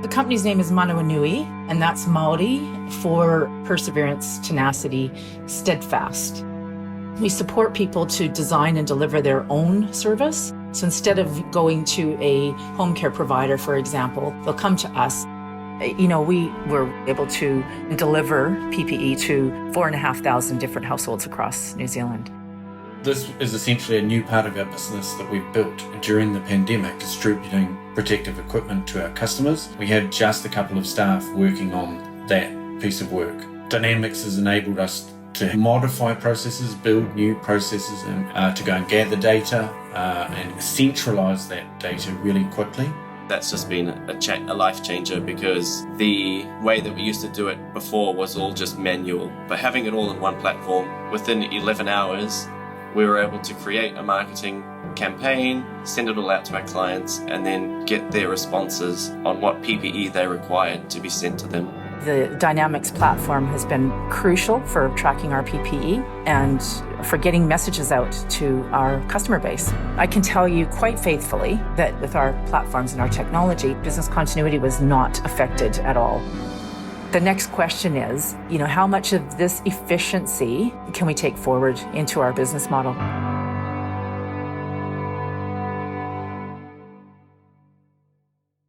The company's name is Manawanui, and that's Maori for perseverance, tenacity, steadfast. We support people to design and deliver their own service. So instead of going to a home care provider, for example, they'll come to us. We were able to deliver PPE to 4,500 different households across New Zealand. This is essentially a new part of our business that we've built during the pandemic, distributing protective equipment to our customers. We had just a couple of staff working on that piece of work. Dynamics has enabled us to modify processes, build new processes, and to go and gather data and centralise that data really quickly. That's just been a life changer, because the way that we used to do it before was all just manual. But having it all in one platform, within 11 hours, we were able to create a marketing campaign, send it all out to our clients, and then get their responses on what PPE they required to be sent to them. The Dynamics platform has been crucial for tracking our PPE and for getting messages out to our customer base. I can tell you quite faithfully that with our platforms and our technology, business continuity was not affected at all. The next question is, how much of this efficiency can we take forward into our business model?